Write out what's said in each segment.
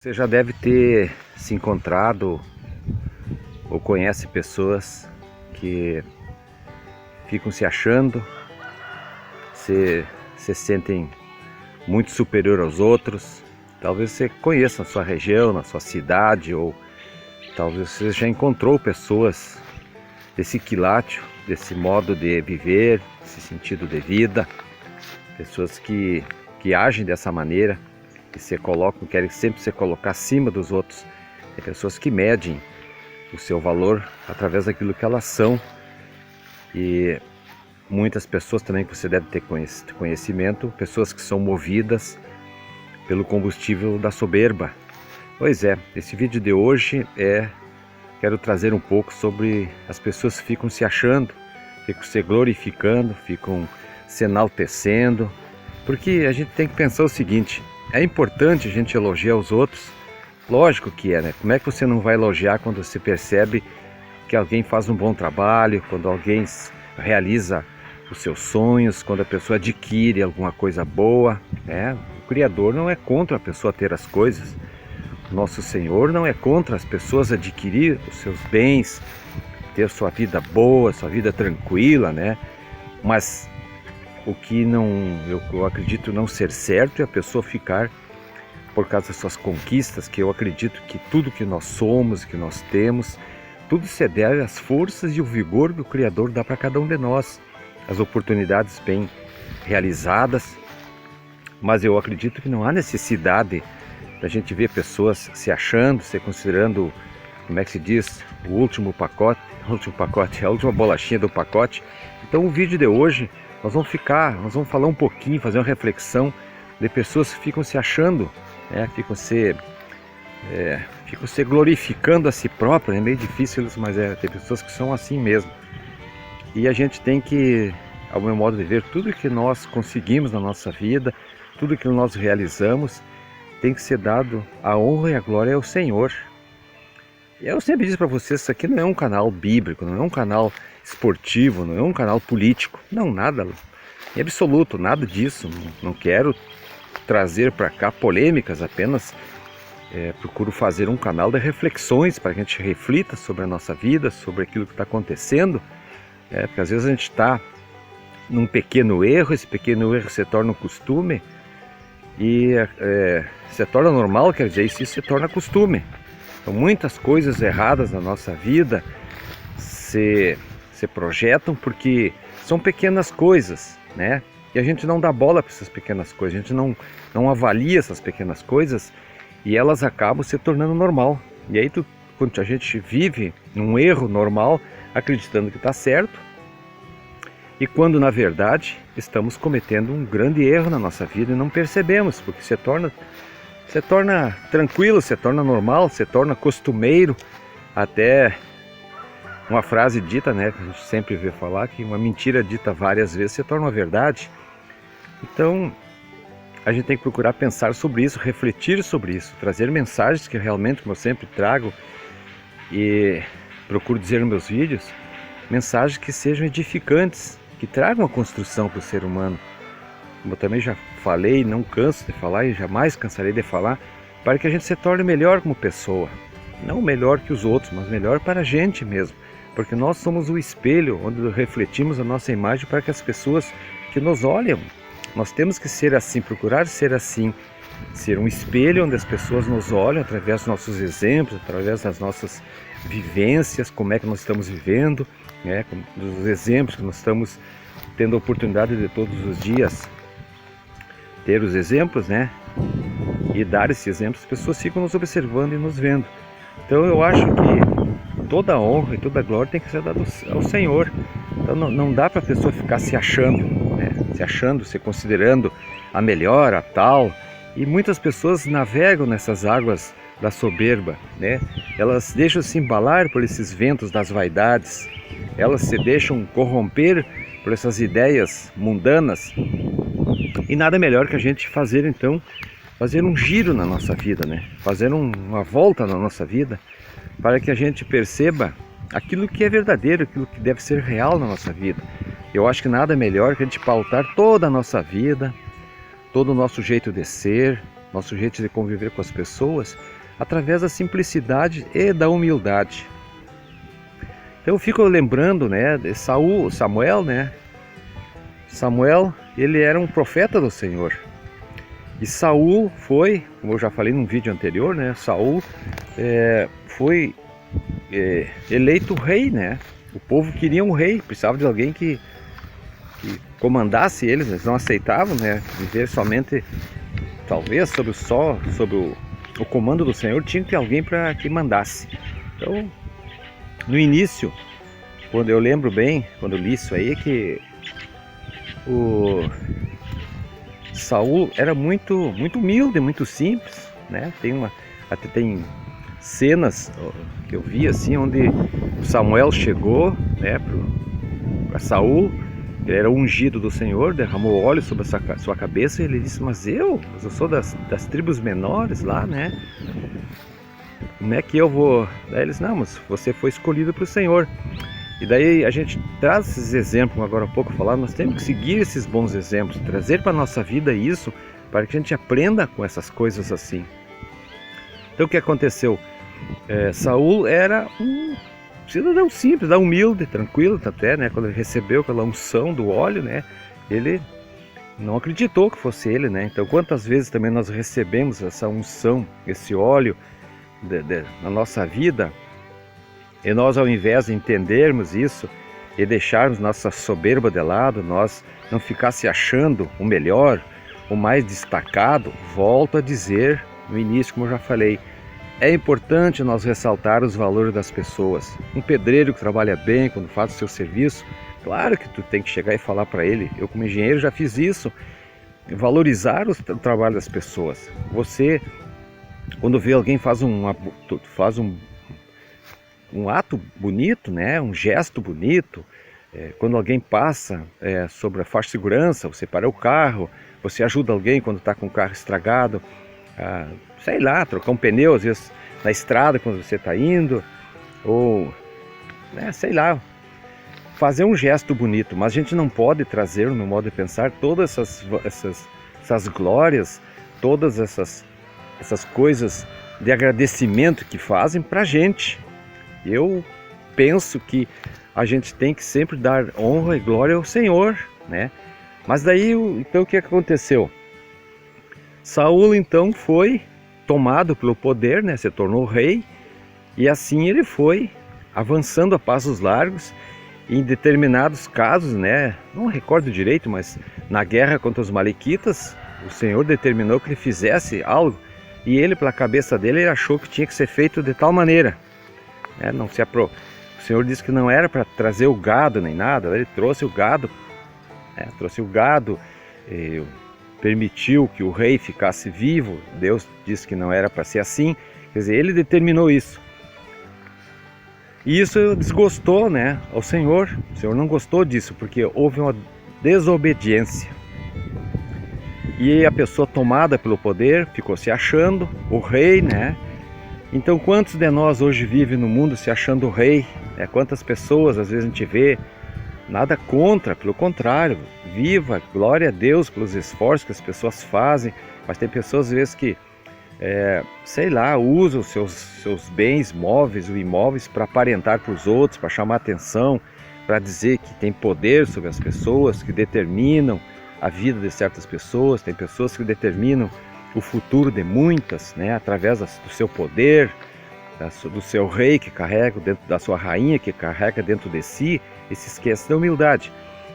Você já deve ter se encontrado ou conhece pessoas que ficam se achando, se sentem muito superior aos outros. Talvez você conheça na sua região, na sua cidade, ou talvez você já encontrou pessoas desse quilátio, desse modo de viver, desse sentido de vida, pessoas que agem dessa maneira, que se colocam, querem sempre se colocar acima dos outros. Tem pessoas que medem o seu valor através daquilo que elas são, e muitas pessoas também que você deve ter conhecimento, pessoas que são movidas pelo combustível da soberba. Pois é, esse vídeo de hoje quero trazer um pouco sobre as pessoas que ficam se achando, ficam se glorificando, ficam se enaltecendo, porque a gente tem que pensar o seguinte: é importante a gente elogiar os outros? Lógico que é, né? Como é que você não vai elogiar quando você percebe que alguém faz um bom trabalho, quando alguém realiza os seus sonhos, quando a pessoa adquire alguma coisa boa, né? O Criador não é contra a pessoa ter as coisas. O nosso Senhor não é contra as pessoas adquirir os seus bens, ter sua vida boa, sua vida tranquila, né? Mas o que eu acredito não ser certo é a pessoa ficar, por causa das suas conquistas, que eu acredito que tudo que nós somos, que nós temos, tudo se deve às forças e o vigor que o Criador dá para cada um de nós, as oportunidades bem realizadas. Mas eu acredito que não há necessidade da gente ver pessoas se achando, se considerando, como é que se diz, o último pacote, a última bolachinha do pacote. Então o vídeo de hoje nós vamos falar um pouquinho, fazer uma reflexão de pessoas que ficam se achando, né? Ficam se glorificando a si próprias. É meio difícil, mas tem pessoas que são assim mesmo. E a gente tem que, ao meu modo de ver, tudo que nós conseguimos na nossa vida, tudo que nós realizamos, tem que ser dado a honra e a glória ao Senhor. Eu sempre disse para vocês, isso aqui não é um canal bíblico, não é um canal esportivo, não é um canal político, não, nada, em absoluto, nada disso. Não quero trazer para cá polêmicas, apenas procuro fazer um canal de reflexões para que a gente reflita sobre a nossa vida, sobre aquilo que está acontecendo, porque às vezes a gente está num pequeno erro, esse pequeno erro se torna um costume, e se torna normal, quer dizer, isso se torna costume. Então muitas coisas erradas na nossa vida se projetam porque são pequenas coisas, né? E a gente não dá bola para essas pequenas coisas, a gente não avalia essas pequenas coisas, e elas acabam se tornando normal. E aí quando a gente vive num erro normal, acreditando que está certo, e quando na verdade estamos cometendo um grande erro na nossa vida e não percebemos, porque se torna tranquilo, se torna normal, se torna costumeiro. Até uma frase dita, né, que a gente sempre vê falar, que uma mentira dita várias vezes se torna uma verdade. Então a gente tem que procurar pensar sobre isso, refletir sobre isso, trazer mensagens que realmente, como eu sempre trago e procuro dizer nos meus vídeos, mensagens que sejam edificantes, que tragam uma construção para o ser humano. Como eu também já falei, não canso de falar e jamais cansarei de falar, para que a gente se torne melhor como pessoa. Não melhor que os outros, mas melhor para a gente mesmo. Porque nós somos o espelho onde refletimos a nossa imagem para que as pessoas que nos olham. Nós temos que ser assim, procurar ser assim. Ser um espelho onde as pessoas nos olham através dos nossos exemplos, através das nossas vivências, como é que nós estamos vivendo, né? Dos exemplos que nós estamos tendo a oportunidade de todos os dias ter os exemplos, né? E dar esses exemplos, as pessoas ficam nos observando e nos vendo. Então eu acho que toda a honra e toda a glória tem que ser dada ao Senhor. Então não dá para a pessoa ficar se achando, né? Se achando, se considerando a melhor, a tal. E muitas pessoas navegam nessas águas da soberba, né? Elas deixam se embalar por esses ventos das vaidades. Elas se deixam corromper por essas ideias mundanas. E nada melhor que a gente fazer um giro na nossa vida, né? Fazer uma volta na nossa vida, para que a gente perceba aquilo que é verdadeiro, aquilo que deve ser real na nossa vida. Eu acho que nada melhor que a gente pautar toda a nossa vida, todo o nosso jeito de ser, nosso jeito de conviver com as pessoas, através da simplicidade e da humildade. Então eu fico lembrando, né, de Samuel, né? Samuel, ele era um profeta do Senhor. E Saul foi, como eu já falei num vídeo anterior, né? Saul foi eleito rei, né? O povo queria um rei, precisava de alguém que comandasse eles não aceitavam, né? Viver somente, talvez, sob o comando do Senhor, tinha que ter alguém para que mandasse. Então, no início, quando eu lembro bem, quando eu li isso aí, que o Saul era muito humilde, muito simples, né? Até tem cenas que eu vi assim, onde Samuel chegou, né, para Saul, ele era ungido do Senhor, derramou óleo sobre a sua cabeça, e ele disse: mas eu sou das tribos menores lá, né? Como é que eu vou? Daí eles: não, mas você foi escolhido para o Senhor. E daí a gente traz esses exemplos, agora há pouco falar, nós temos que seguir esses bons exemplos, trazer para a nossa vida isso, para que a gente aprenda com essas coisas assim. Então o que aconteceu? Saul era um cidadão simples, humilde, tranquilo até, né? Quando ele recebeu aquela unção do óleo, né? Ele não acreditou que fosse ele, né? Então quantas vezes também nós recebemos essa unção, esse óleo na nossa vida, e nós, ao invés de entendermos isso e deixarmos nossa soberba de lado, nós não ficar se achando o melhor, o mais destacado, volto a dizer no início, como eu já falei, é importante nós ressaltar os valores das pessoas. Um pedreiro que trabalha bem, quando faz o seu serviço, claro que tu tem que chegar e falar para ele. Eu, como engenheiro, já fiz isso, valorizar o trabalho das pessoas. Você, quando vê alguém faz um ato bonito, né? Um gesto bonito, quando alguém passa sobre a faixa de segurança, você para o carro, você ajuda alguém quando está com o carro estragado, sei lá, trocar um pneu às vezes na estrada quando você está indo, ou sei lá, fazer um gesto bonito. Mas a gente não pode trazer, no meu modo de pensar, todas essas glórias, todas essas coisas de agradecimento que fazem para a gente. Eu penso que a gente tem que sempre dar honra e glória ao Senhor, né? Mas daí, então, o que aconteceu? Saul, então, foi tomado pelo poder, né? Se tornou rei, e assim ele foi avançando a passos largos. Em determinados casos, né? Não recordo direito, mas na guerra contra os malequitas, o Senhor determinou que ele fizesse algo, e ele, pela cabeça dele, ele achou que tinha que ser feito de tal maneira. O Senhor disse que não era para trazer o gado nem nada, ele trouxe o gado, permitiu que o rei ficasse vivo. Deus disse que não era para ser assim, quer dizer, ele determinou isso. E isso desgostou, né, ao Senhor. O Senhor não gostou disso, porque houve uma desobediência. E a pessoa tomada pelo poder ficou se achando o rei, né? Então quantos de nós hoje vivem no mundo se achando o rei? Quantas pessoas às vezes a gente vê, nada contra, pelo contrário, viva, glória a Deus pelos esforços que as pessoas fazem, mas tem pessoas às vezes que, usam os seus bens móveis ou imóveis para aparentar para os outros, para chamar atenção, para dizer que tem poder sobre as pessoas, que determinam a vida de certas pessoas. Tem pessoas que determinam o futuro de muitas, né, através do seu poder, do seu rei que carrega dentro, da sua rainha que carrega dentro de si, e se esquece da humildade.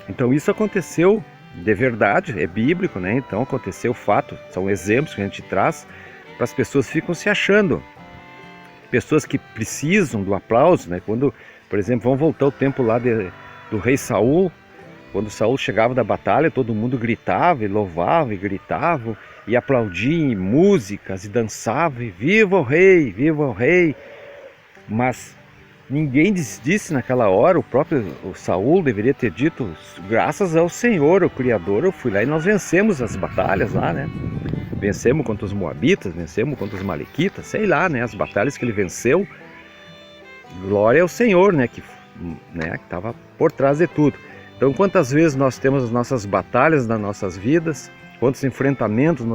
Então isso aconteceu de verdade, é bíblico, né? Então aconteceu o fato, são exemplos que a gente traz para as pessoas que ficam se achando, pessoas que precisam do aplauso, né? Quando, por exemplo, vamos voltar ao tempo lá do rei Saul. Quando Saul chegava da batalha, todo mundo gritava e louvava e gritava e aplaudia em músicas e dançava e viva o rei, viva o rei. Mas ninguém disse naquela hora, o Saul deveria ter dito: graças ao Senhor, o Criador, eu fui lá e nós vencemos as batalhas lá, né? Vencemos contra os Moabitas, vencemos contra os Malequitas, sei lá, né? As batalhas que ele venceu, glória ao Senhor, né? Que estava por trás de tudo. Então quantas vezes nós temos as nossas batalhas nas nossas vidas, quantos enfrentamentos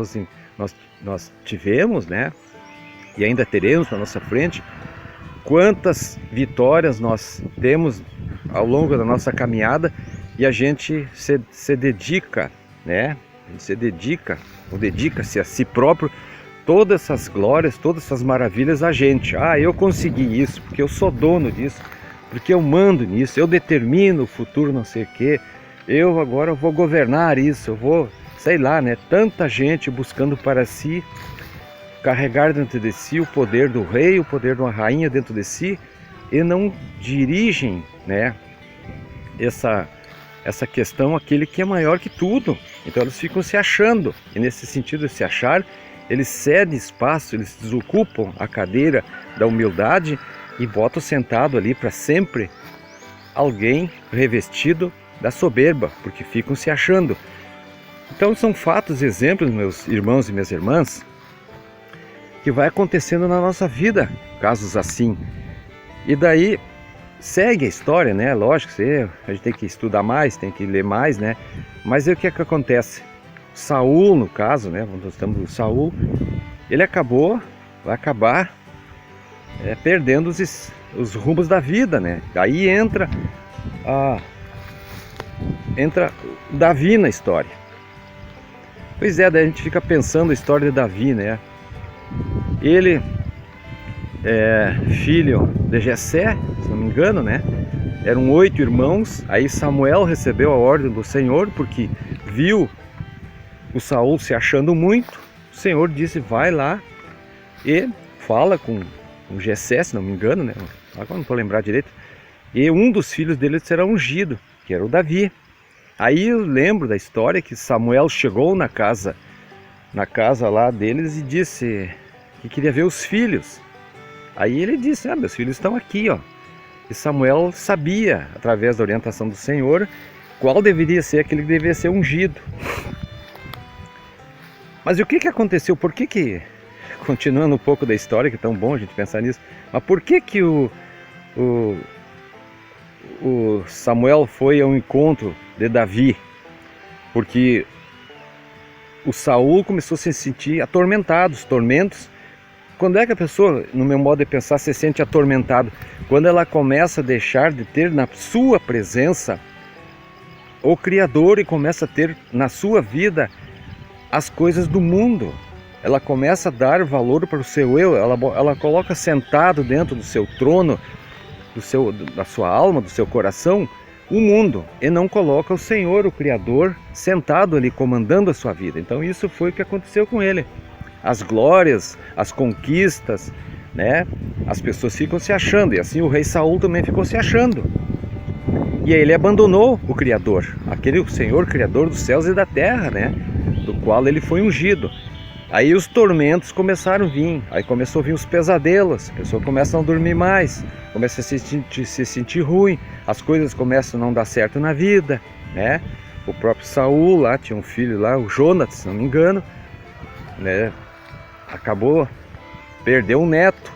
nós tivemos, né? E ainda teremos na nossa frente, quantas vitórias nós temos ao longo da nossa caminhada, e a gente se dedica, né? Se dedica, ou dedica-se a si próprio, todas essas glórias, todas essas maravilhas a gente. Ah, eu consegui isso, porque eu sou dono disso, porque eu mando nisso, eu determino o futuro, não sei o quê, eu agora vou governar isso, eu vou, sei lá, né? Tanta gente buscando para si, carregar dentro de si o poder do rei, o poder de uma rainha dentro de si, e não dirigem, né? Essa questão, aquele que é maior que tudo. Então eles ficam se achando, e nesse sentido de se achar, eles cedem espaço, eles desocupam a cadeira da humildade e botam sentado ali para sempre alguém revestido da soberba, porque ficam se achando. Então são fatos, exemplos, meus irmãos e minhas irmãs, que vai acontecendo na nossa vida, casos assim. E daí segue a história, né? Lógico, a gente tem que estudar mais, tem que ler mais, né? Mas o que é que acontece? Saul, no caso, né? Nós estamos no Saul, ele vai acabar perdendo os rumos da vida, né? Daí entra Davi na história. Pois é, daí a gente fica pensando a história de Davi, né? Ele é filho de Jessé, se não me engano, né? Eram 8 irmãos. Aí Samuel recebeu a ordem do Senhor, porque viu o Saul se achando muito. O Senhor disse: vai lá e fala com o Jessé, se não me engano, né? Agora não estou lembrado direito. E um dos filhos dele será ungido, que era o Davi. Aí eu lembro da história que Samuel chegou na casa lá deles e disse que queria ver os filhos. Aí ele disse: meus filhos estão aqui, ó. E Samuel sabia, através da orientação do Senhor, qual deveria ser aquele que deveria ser ungido. Mas o que aconteceu? Por que, continuando um pouco da história, que é tão bom a gente pensar nisso, mas por que o Samuel foi ao encontro de Davi? Porque o Saul começou a se sentir atormentado, os tormentos. Quando é que a pessoa, no meu modo de pensar, se sente atormentado? Quando ela começa a deixar de ter na sua presença o Criador e começa a ter na sua vida as coisas do mundo. Ela começa a dar valor para o seu eu, ela coloca sentado dentro do seu trono, da sua alma, do seu coração, o mundo, e não coloca o Senhor, o Criador, sentado ali comandando a sua vida. Então isso foi o que aconteceu com ele. As glórias, as conquistas, né? As pessoas ficam se achando, e assim o rei Saul também ficou se achando. E aí ele abandonou o Criador, o Senhor Criador dos céus e da terra, né? Do qual ele foi ungido. Aí os tormentos começaram a vir, aí começou a vir os pesadelos, a pessoa começa a não dormir mais, começa a se sentir ruim, as coisas começam a não dar certo na vida, né? O próprio Saul lá, tinha um filho lá, o Jonatas, se não me engano, né? Perdeu um neto,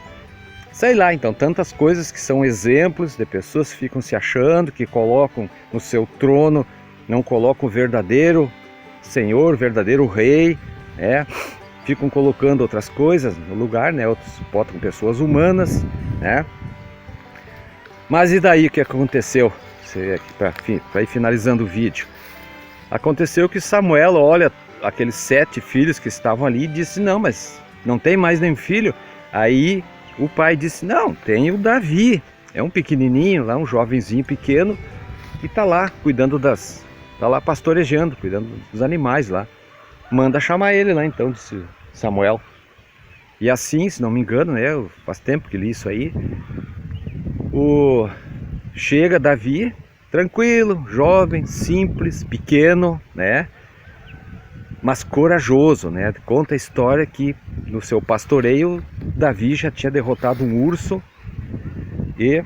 sei lá. Então tantas coisas que são exemplos de pessoas que ficam se achando, que colocam no seu trono, não colocam o verdadeiro Senhor, o verdadeiro Rei, né? Ficam colocando outras coisas no lugar, né? Outros botam pessoas humanas, né? Mas e daí o que aconteceu? Para ir finalizando o vídeo, aconteceu que Samuel olha aqueles 7 filhos que estavam ali e disse: não, mas não tem mais nenhum filho. Aí o pai disse: não, tem o Davi, é um pequenininho lá, um jovenzinho pequeno, que está lá cuidando está lá pastorejando, cuidando dos animais lá. Manda chamar ele lá então, disse Samuel. E assim, se não me engano, né, faz tempo que li isso aí, chega Davi, tranquilo, jovem, simples, pequeno, né, mas corajoso, né? Conta a história que no seu pastoreio Davi já tinha derrotado um urso e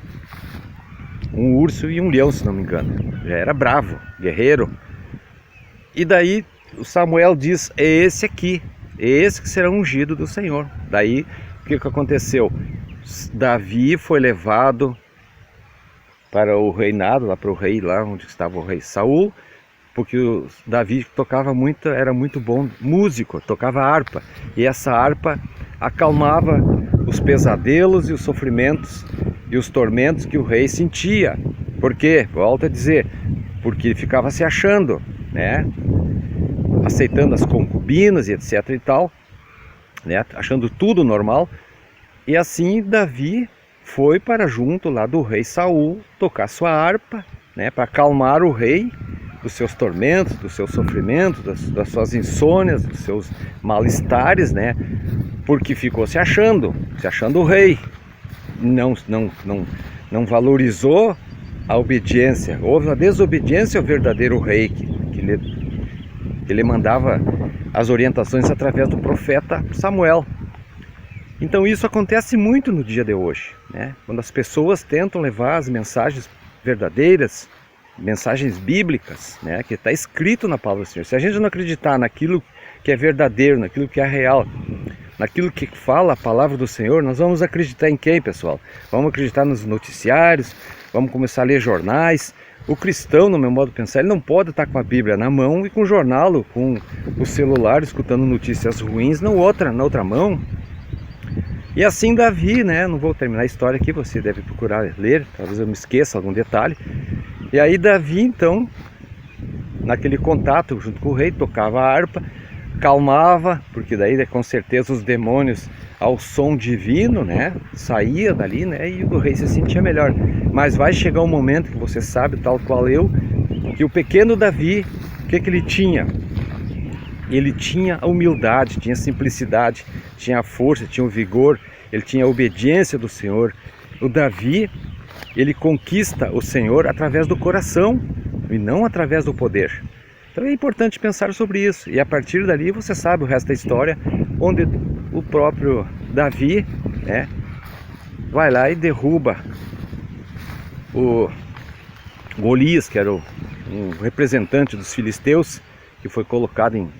um leão, se não me engano. Já era bravo, guerreiro. E daí o Samuel diz: é esse aqui, é esse que será ungido do Senhor. Daí o que aconteceu? Davi foi levado para o reinado, lá para o rei, lá onde estava o rei Saul. porque o Davi tocava muito, era muito bom músico, tocava harpa, e essa harpa acalmava os pesadelos e os sofrimentos e os tormentos que o rei sentia. Por quê? Volto a dizer, porque ele ficava se achando, né? Aceitando as concubinas e etc e tal, né? Achando tudo normal. E assim Davi foi para junto lá do rei Saul tocar sua harpa, né? Para acalmar o rei dos seus tormentos, dos seus sofrimentos, das suas insônias, dos seus mal-estares, né? Porque ficou se achando o rei. Não valorizou a obediência. Houve uma desobediência ao verdadeiro rei, que ele mandava as orientações através do profeta Samuel. Então isso acontece muito no dia de hoje, né? Quando as pessoas tentam levar as mensagens verdadeiras, mensagens bíblicas, né? Que está escrito na palavra do Senhor. Se a gente não acreditar naquilo que é verdadeiro, naquilo que é real, naquilo que fala a palavra do Senhor, nós vamos acreditar em quem, pessoal? Vamos acreditar nos noticiários, vamos começar a ler jornais. O cristão, no meu modo de pensar, ele não pode estar com a Bíblia na mão e com o jornal, com o celular, escutando notícias ruins na outra mão. E assim Davi, né? Não vou terminar a história aqui, você deve procurar ler, talvez eu me esqueça algum detalhe. E aí Davi, então, naquele contato junto com o rei, tocava a harpa, calmava, porque daí com certeza os demônios ao som divino, né, saía dali, né, e o rei se sentia melhor. Mas vai chegar um momento que você sabe, tal qual eu, que o pequeno Davi, o que ele tinha? Ele tinha a humildade, tinha a simplicidade, tinha a força, tinha o vigor, ele tinha a obediência do Senhor. O Davi, ele conquista o Senhor através do coração e não através do poder. Então é importante pensar sobre isso. E a partir dali você sabe o resto da história, onde o próprio Davi, né, vai lá e derruba o Golias, que era um representante dos filisteus, que foi colocado em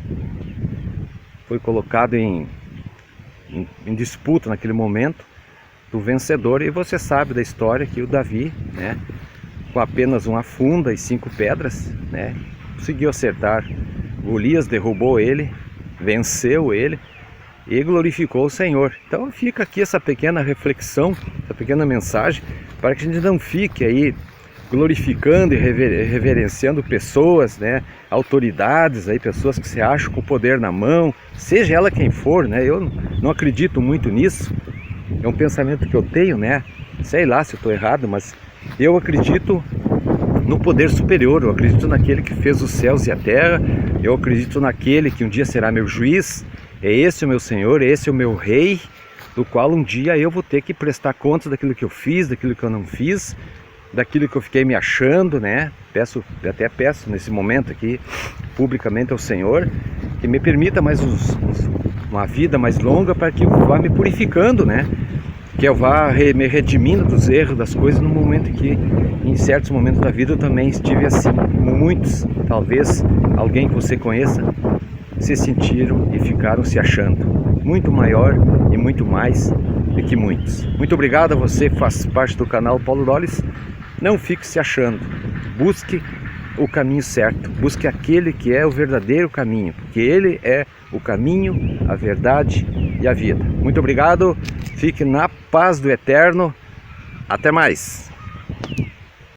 disputa naquele momento do vencedor. E você sabe da história que o Davi, né, com apenas uma funda e 5 pedras, né, conseguiu acertar Golias, derrubou ele, venceu ele e glorificou o Senhor. Então fica aqui essa pequena reflexão, essa pequena mensagem, para que a gente não fique aí glorificando e reverenciando pessoas, né, autoridades, aí, pessoas que se acham com o poder na mão, seja ela quem for, né? Eu não acredito muito nisso, é um pensamento que eu tenho, né? Sei lá se eu estou errado, mas eu acredito no poder superior, eu acredito naquele que fez os céus e a terra, eu acredito naquele que um dia será meu juiz, é esse o meu Senhor, esse é o meu rei, do qual um dia eu vou ter que prestar contas daquilo que eu fiz, daquilo que eu não fiz, daquilo que eu fiquei me achando, né? Até peço nesse momento aqui, publicamente ao Senhor, que me permita mais uma vida mais longa, para que eu vá me purificando, né? Que eu vá me redimindo dos erros, das coisas, no momento que, em certos momentos da vida, eu também estive assim, como muitos, talvez alguém que você conheça, se sentiram e ficaram se achando muito maior e muito mais do que muitos. Muito obrigado a você que faz parte do canal Paulo Dolles. Não fique se achando, busque o caminho certo, busque aquele que é o verdadeiro caminho, porque ele é o caminho, a verdade e a vida. Muito obrigado, fique na paz do Eterno, até mais!